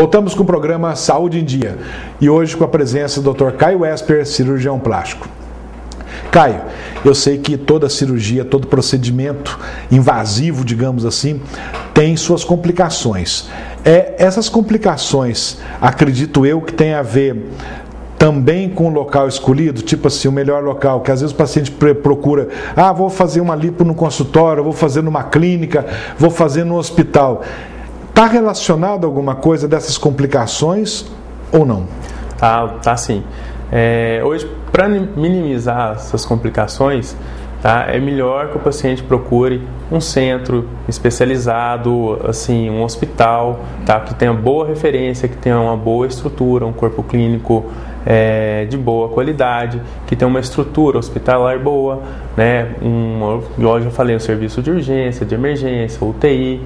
Voltamos com o programa Saúde em Dia e hoje com a presença do Dr. Caio Esper, cirurgião plástico. Caio, eu sei que toda cirurgia, todo procedimento invasivo, digamos assim, tem suas complicações. Essas complicações, acredito eu, que tem a ver também com o local escolhido, tipo assim, o melhor local, que às vezes o paciente procura, vou fazer uma lipo no consultório, vou fazer numa clínica, vou fazer no hospital. Está relacionado a alguma coisa dessas complicações ou não? Tá sim. Hoje, para minimizar essas complicações, tá, é melhor que o paciente procure um centro especializado, assim, um hospital, tá, que tenha boa referência, que tenha uma boa estrutura, um corpo clínico de boa qualidade, que tenha uma estrutura hospitalar boa, né, igual eu já falei, um serviço de urgência, de emergência, UTI,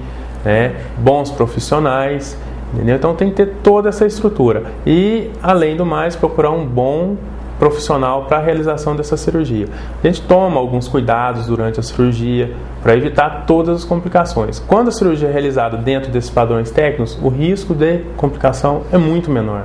bons profissionais, entendeu? Então tem que ter toda essa estrutura e, além do mais, procurar um bom profissional para a realização dessa cirurgia. A gente toma alguns cuidados durante a cirurgia para evitar todas as complicações. Quando a cirurgia é realizada dentro desses padrões técnicos, o risco de complicação é muito menor.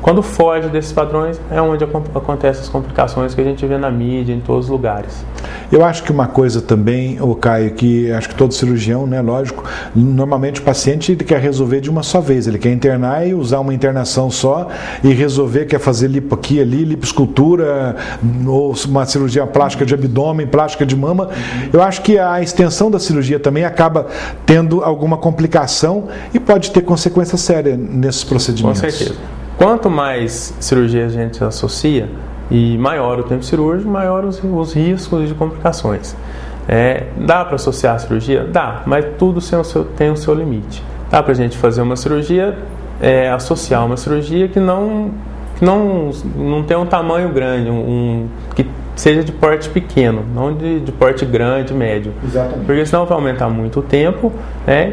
Quando foge desses padrões, é onde acontecem as complicações que a gente vê na mídia, em todos os lugares. Eu acho que uma coisa também, Caio, que acho que todo cirurgião, né, lógico, normalmente o paciente ele quer resolver de uma só vez, ele quer internar e usar uma internação só e resolver, quer fazer lipo aqui, ali, lipoescultura, ou uma cirurgia plástica de abdômen, plástica de mama. Eu acho que a extensão da cirurgia também acaba tendo alguma complicação e pode ter consequência séria nesses procedimentos. Com certeza. Quanto mais cirurgia a gente associa e maior o tempo cirúrgico, maior os riscos de complicações. Dá para associar a cirurgia? Dá, mas tudo tem o seu limite. Dá para a gente fazer uma cirurgia, associar uma cirurgia que não tem um tamanho grande, que seja de porte pequeno, não de porte grande, médio. Exatamente. Porque senão vai aumentar muito o tempo,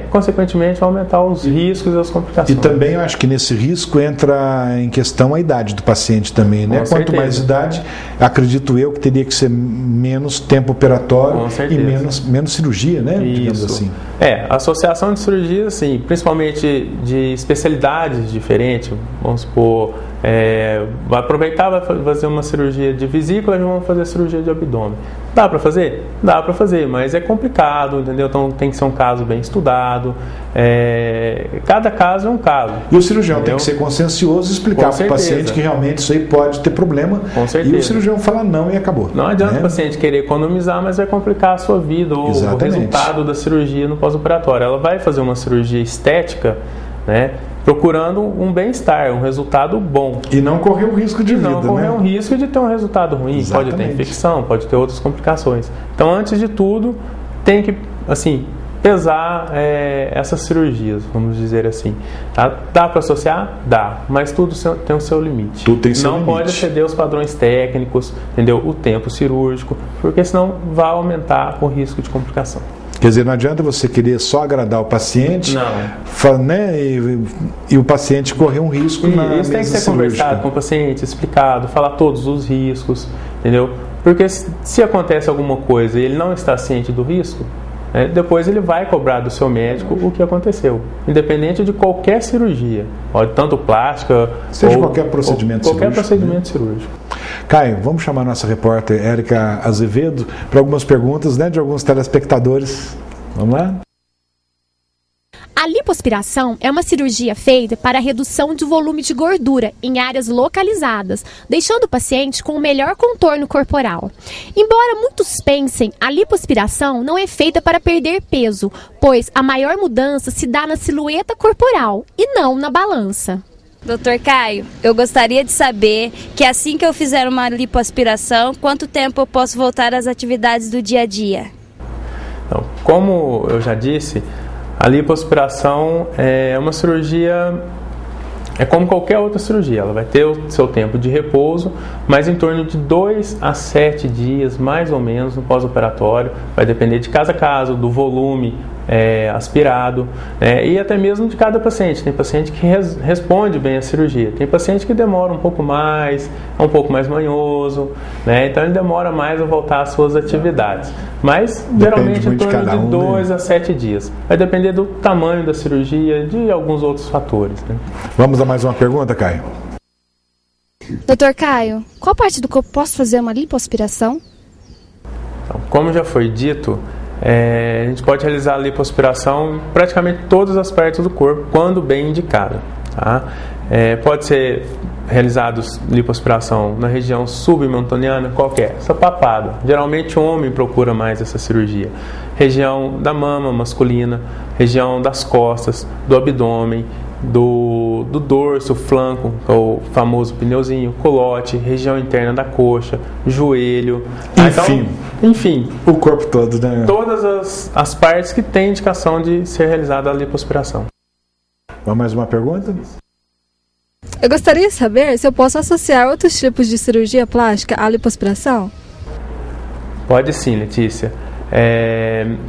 consequentemente vai aumentar os riscos e as complicações. E também eu acho que nesse risco entra em questão a idade do paciente também, né? Quanto mais idade, acredito eu que teria que ser menos tempo operatório e menos cirurgia, né? Isso. Digamos assim. A associação de cirurgias, assim, principalmente de especialidades diferentes, vamos supor, vai aproveitar, vai fazer uma cirurgia de vesícula e vamos fazer a cirurgia de abdômen. Dá para fazer? Dá para fazer, mas é complicado, entendeu? Então tem que ser um caso bem estudado. Cada caso é um caso. E o cirurgião tem que ser consciencioso e explicar para o paciente que realmente isso aí pode ter problema. Com certeza. E o cirurgião fala não e acabou. Não adianta o paciente querer economizar, mas vai complicar a sua vida ou o resultado da cirurgia no pós-operatório. Ela vai fazer uma cirurgia estética, né, procurando um bem-estar, um resultado bom. E não correr o risco de vida, né? Não correr o risco de ter um resultado ruim. Exatamente. Pode ter infecção, pode ter outras complicações. Então, antes de tudo, tem que, assim, pesar essas cirurgias, vamos dizer assim. Tá? Dá para associar? Dá, mas tudo tem o seu limite. Tudo tem seu limite. Não pode exceder os padrões técnicos, entendeu? O tempo cirúrgico, porque senão vai aumentar o risco de complicação. Quer dizer, não adianta você querer só agradar o paciente, né, e o paciente correr um risco na mesa cirúrgica. Isso tem que ser conversado com o paciente, explicado, falar todos os riscos, entendeu? Porque se acontece alguma coisa e ele não está ciente do risco, depois ele vai cobrar do seu médico o que aconteceu, independente de qualquer cirurgia, pode tanto plástica, seja qualquer procedimento cirúrgico. Caio, vamos chamar a nossa repórter Érica Azevedo para algumas perguntas, né, de alguns telespectadores. Vamos lá? A lipoaspiração é uma cirurgia feita para a redução de volume de gordura em áreas localizadas, deixando o paciente com o melhor contorno corporal. Embora muitos pensem, a lipoaspiração não é feita para perder peso, pois a maior mudança se dá na silhueta corporal e não na balança. Dr. Caio, eu gostaria de saber que assim que eu fizer uma lipoaspiração, quanto tempo eu posso voltar às atividades do dia a dia? Então, como eu já disse, a lipoaspiração é uma cirurgia, é como qualquer outra cirurgia, ela vai ter o seu tempo de repouso, mas em torno de 2 a 7 dias, mais ou menos, no pós-operatório, vai depender de caso a caso, do volume aspirado, e até mesmo de cada paciente. Tem paciente que responde bem à cirurgia, tem paciente que demora um pouco mais, é um pouco mais manhoso, então ele demora mais a voltar às suas atividades. Mas geralmente em torno de 2 a 7 dias. Vai depender do tamanho da cirurgia, de alguns outros fatores. Vamos a mais uma pergunta, Caio? Dr. Caio, qual parte do corpo posso fazer uma lipoaspiração? Então, como já foi dito, a gente pode realizar a lipoaspiração em praticamente todas as partes do corpo, quando bem indicada. Tá? Pode ser realizado lipoaspiração na região submentoniana, qualquer, essa papada. Geralmente o homem procura mais essa cirurgia. Região da mama masculina, região das costas, do abdômen, do dorso, flanco, o famoso pneuzinho, culote, região interna da coxa, joelho, enfim, o corpo todo, né? Todas as partes que têm indicação de ser realizada a lipoaspiração. Vamos mais uma pergunta? Eu gostaria de saber se eu posso associar outros tipos de cirurgia plástica à lipoaspiração? Pode sim, Letícia.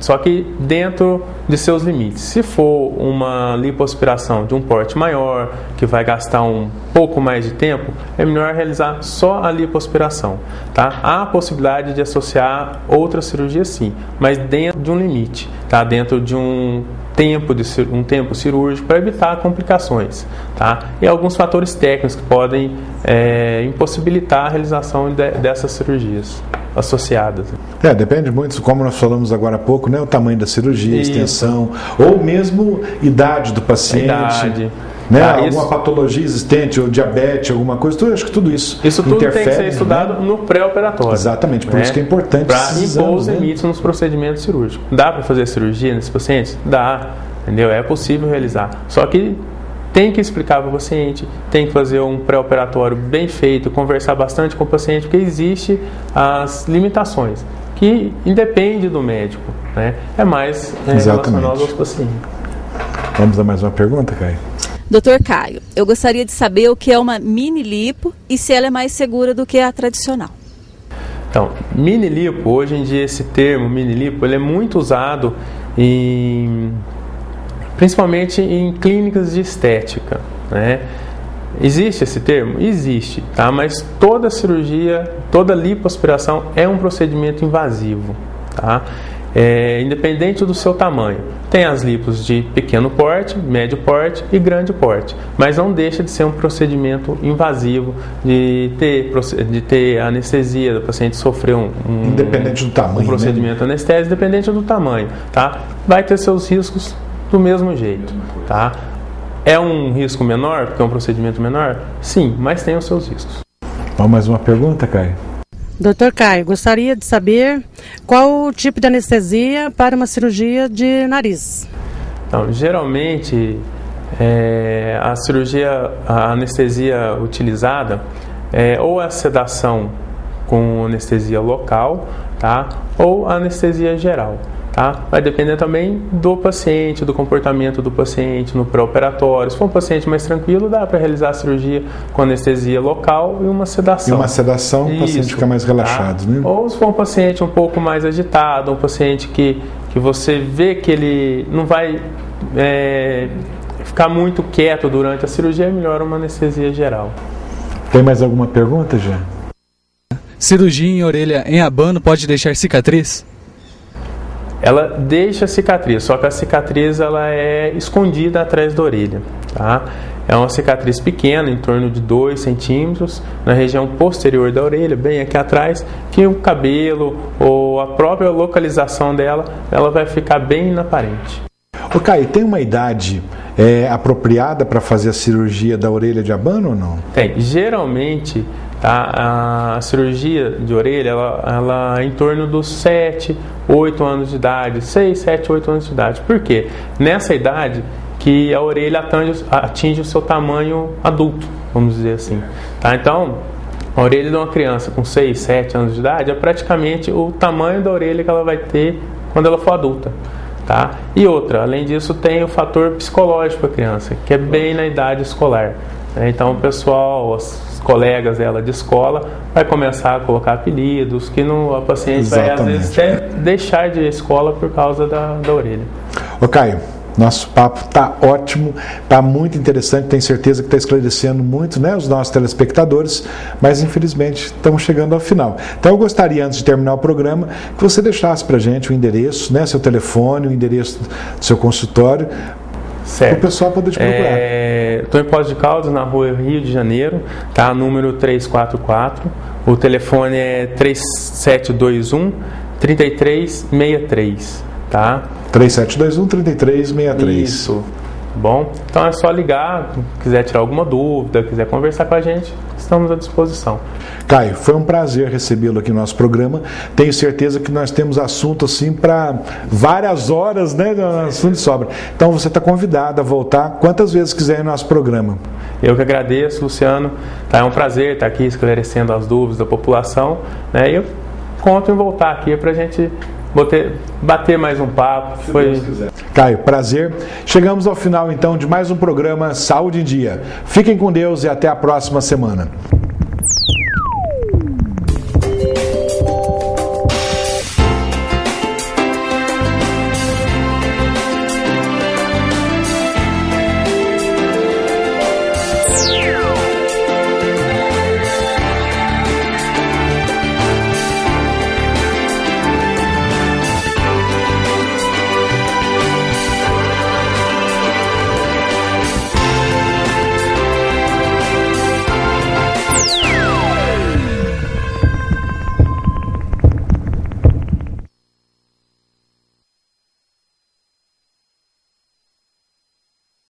Só que dentro de seus limites. Se for uma lipoaspiração de um porte maior, que vai gastar um pouco mais de tempo, é melhor realizar só a lipoaspiração. Tá? Há a possibilidade de associar outras cirurgias sim, mas dentro de um limite, tá? Dentro de um tempo cirúrgico para evitar complicações, tá? E alguns fatores técnicos que podem impossibilitar a realização dessas cirurgias associadas. Depende muito, como nós falamos agora há pouco, né? O tamanho da cirurgia, extensão, ou mesmo idade do paciente. Alguma patologia existente, ou diabetes, alguma coisa, acho que tudo isso tudo interfere, tem que ser estudado no pré-operatório. Exatamente, por isso que é importante para impor os limites nos procedimentos cirúrgicos. Dá para fazer cirurgia nesses pacientes? Dá, entendeu? É possível realizar. Só que tem que explicar para o paciente, tem que fazer um pré-operatório bem feito, conversar bastante com o paciente, porque existem as limitações, que independe do médico, né? É mais relacionado aos pacientes. Vamos a mais uma pergunta, Caio? Dr. Caio, eu gostaria de saber o que é uma mini lipo e se ela é mais segura do que a tradicional. Então, mini lipo, hoje em dia esse termo mini lipo, ele é muito usado principalmente em clínicas de estética, né? Existe esse termo? Existe, tá? Mas toda cirurgia, toda lipoaspiração é um procedimento invasivo, tá? Independente do seu tamanho. Tem as lipos de pequeno porte, médio porte e grande porte, mas não deixa de ser um procedimento invasivo, de ter anestesia, do paciente sofrer independente do tamanho, um procedimento anestésico, independente do tamanho, tá? Vai ter seus riscos do mesmo jeito, tá? É um risco menor, porque é um procedimento menor? Sim, mas tem os seus riscos. Vamos mais uma pergunta, Caio? Dr. Caio, gostaria de saber qual o tipo de anestesia para uma cirurgia de nariz. Então, geralmente, a anestesia utilizada ou a sedação com anestesia local, tá? Ou a anestesia geral. Tá? Vai depender também do paciente, do comportamento do paciente no pré-operatório. Se for um paciente mais tranquilo, dá para realizar a cirurgia com anestesia local e uma sedação. O paciente fica mais relaxado, tá? Né? Ou se for um paciente um pouco mais agitado, um paciente que você vê que ele não vai ficar muito quieto durante a cirurgia, é melhor uma anestesia geral. Tem mais alguma pergunta, já? Cirurgia em orelha em abano pode deixar cicatriz? Ela deixa cicatriz, só que a cicatriz ela é escondida atrás da orelha, tá? É uma cicatriz pequena, em torno de 2 centímetros, na região posterior da orelha, bem aqui atrás, que o cabelo ou a própria localização dela, ela vai ficar bem inaparente. Ô Caio, tem uma idade apropriada para fazer a cirurgia da orelha de abano ou não? Tem, geralmente... Tá? A cirurgia de orelha, ela é em torno dos 7, 8 anos de idade, 6, 7, 8 anos de idade. Por quê? Nessa idade que a orelha atinge o seu tamanho adulto, vamos dizer assim. Tá? Então, a orelha de uma criança com 6, 7 anos de idade é praticamente o tamanho da orelha que ela vai ter quando ela for adulta. Tá? E outra, além disso, tem o fator psicológico para a criança, que é bem na idade escolar. Então, o pessoal, os colegas dela de escola, vai começar a colocar apelidos, que a paciente vai, às vezes, até deixar de ir à escola por causa da orelha. Ô Caio, nosso papo está ótimo, está muito interessante, tenho certeza que está esclarecendo muito, né, os nossos telespectadores, mas infelizmente estamos chegando ao final. Então eu gostaria, antes de terminar o programa, que você deixasse para a gente o endereço, né, seu telefone, o endereço do seu consultório, para o pessoal poder te procurar. Estou em Poços de Caldas, na rua Rio de Janeiro, tá? Número 344, o telefone é 3721-3363, tá? 3721-3363. Isso. Bom, então é só ligar, quiser tirar alguma dúvida, quiser conversar com a gente, estamos à disposição. Caio, foi um prazer recebê-lo aqui no nosso programa. Tenho certeza que nós temos assunto assim para várias horas, né? Assunto de sobra. Então você está convidado a voltar quantas vezes quiser no nosso programa. Eu que agradeço, Luciano. É um prazer estar aqui esclarecendo as dúvidas da população, né? E eu conto em voltar aqui para a gente bater mais um papo. Caio, prazer. Chegamos ao final então de mais um programa Saúde em Dia. Fiquem com Deus e até a próxima semana.